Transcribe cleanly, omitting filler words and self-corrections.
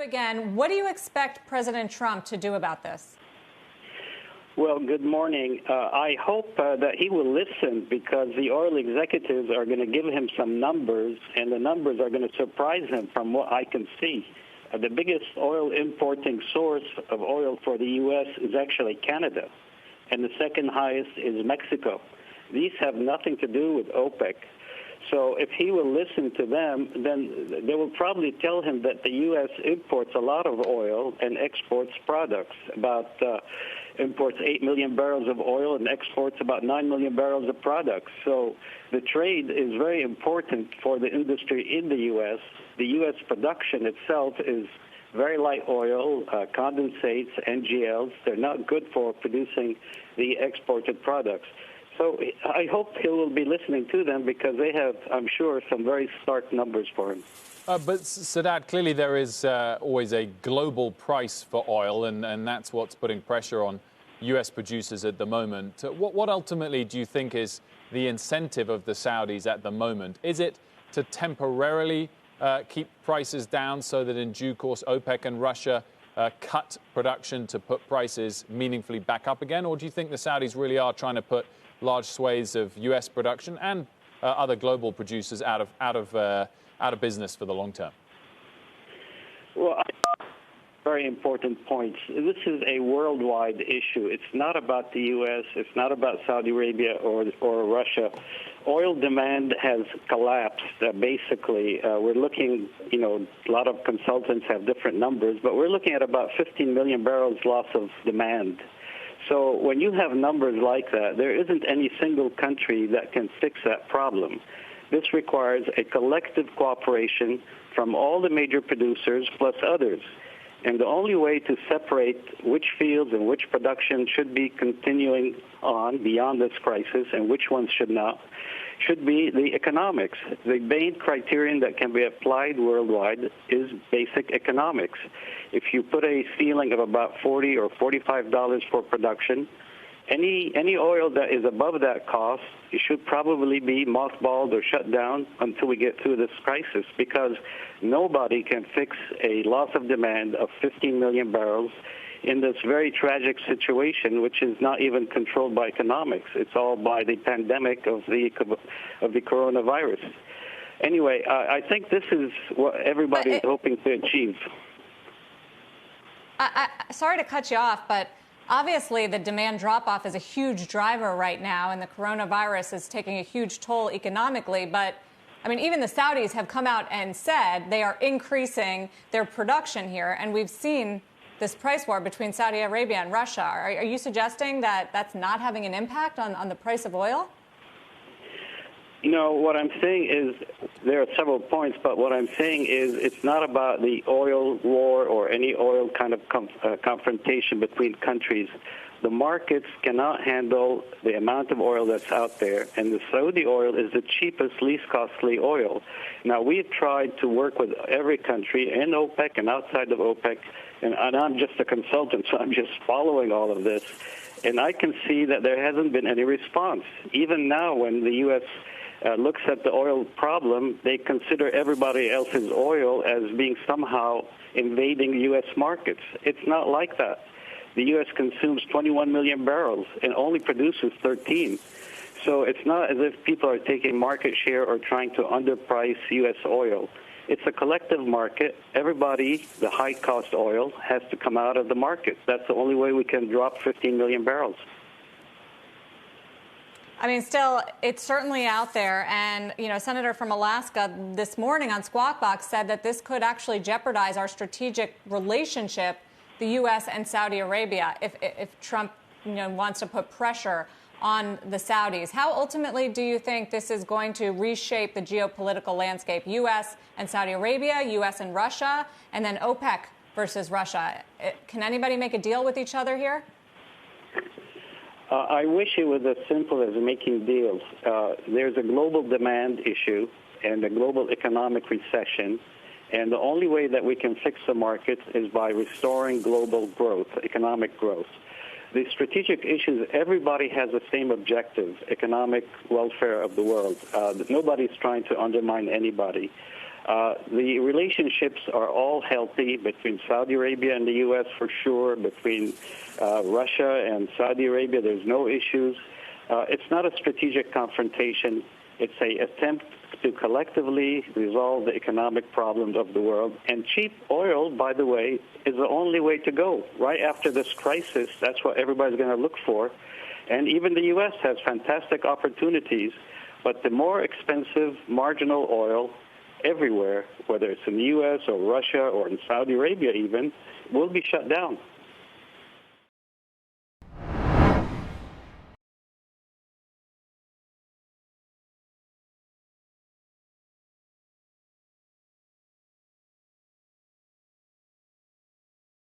you again. What do you expect President Trump to do about this? Well, good morning. I hope that he will listen, because the oil executives are going to give him some numbers, and the numbers are going to surprise him from what I can see. The biggest oil importing source of oil for the U.S. is actually Canada, and the second highest is Mexico. These have nothing to do with OPEC. So if he will listen to them, then they will probably tell him that the U.S. imports a lot of oil and exports products. Imports 8 million barrels of oil and exports about 9 million barrels of products. So the trade is very important for the industry in the U.S. The U.S. production itself is very light oil, condensates, NGLs. They're not good for producing the exported products. So I hope he will be listening to them, because they have, I'm sure, some very stark numbers for him. But Sadad, clearly there is always a global price for oil, and that's what's putting pressure on U.S. producers at the moment. What ultimately do you think is the incentive of the Saudis at the moment? Is it to temporarily keep prices down so that in due course OPEC and Russia cut production to put prices meaningfully back up again? Or do you think the Saudis really are trying to put large swathes of U.S. production and other global producers out of business for the long term? Well, very important points. This is a worldwide issue. It's not about the U.S. It's not about Saudi Arabia or Russia. Oil demand has collapsed, basically. We're looking, a lot of consultants have different numbers, but we're looking at about 15 million barrels loss of demand. So when you have numbers like that, there isn't any single country that can fix that problem. This requires a collective cooperation from all the major producers plus others. And the only way to separate which fields and which production should be continuing on beyond this crisis and which ones should not should be the economics. The main criterion that can be applied worldwide is basic economics. If you put a ceiling of about $40 or $45 for production, any oil that is above that cost, it should probably be mothballed or shut down until we get through this crisis, because nobody can fix a loss of demand of 15 million barrels in this very tragic situation, which is not even controlled by economics. It's all by the pandemic of the coronavirus. Anyway, I think this is what everybody is hoping to achieve. Sorry to cut you off, but obviously the demand drop-off is a huge driver right now, and the coronavirus is taking a huge toll economically. But, I mean, even the Saudis have come out and said they are increasing their production here, and we've seen this price war between Saudi Arabia and Russia. Are you suggesting that that's not having an impact on the price of oil? What I'm saying is there are several points, but what I'm saying is it's not about the oil war or any oil kind of confrontation between countries. The markets cannot handle the amount of oil that's out there, and the Saudi oil is the cheapest, least costly oil. Now, we've tried to work with every country in OPEC and outside of OPEC, and I'm just a consultant, so I'm just following all of this, and I can see that there hasn't been any response. Even now, when the U.S. Looks at the oil problem, they consider everybody else's oil as being somehow invading U.S. markets. It's not like that. The U.S. consumes 21 million barrels and only produces 13. So it's not as if people are taking market share or trying to underprice U.S. oil. It's a collective market. Everybody, the high-cost oil, has to come out of the market. That's the only way we can drop 15 million barrels. I mean, still, it's certainly out there. And, a senator from Alaska this morning on Squawk Box said that this could actually jeopardize our strategic relationship, the U.S. and Saudi Arabia, if Trump, wants to put pressure on the Saudis. How ultimately do you think this is going to reshape the geopolitical landscape, U.S. and Saudi Arabia, U.S. and Russia, and then OPEC versus Russia? Can anybody make a deal with each other here? I wish it was as simple as making deals. There's a global demand issue and a global economic recession, and the only way that we can fix the markets is by restoring global growth, economic growth. The strategic issues, everybody has the same objective, economic welfare of the world. Nobody's trying to undermine anybody. The relationships are all healthy between Saudi Arabia and the U.S. for sure, between Russia and Saudi Arabia. There's no issues. It's not a strategic confrontation. It's an attempt to collectively resolve the economic problems of the world. And cheap oil, by the way, is the only way to go. Right after this crisis, that's what everybody's going to look for. And even the U.S. has fantastic opportunities, but the more expensive marginal oil everywhere, whether it's in the U.S. or Russia or in Saudi Arabia even, will be shut down.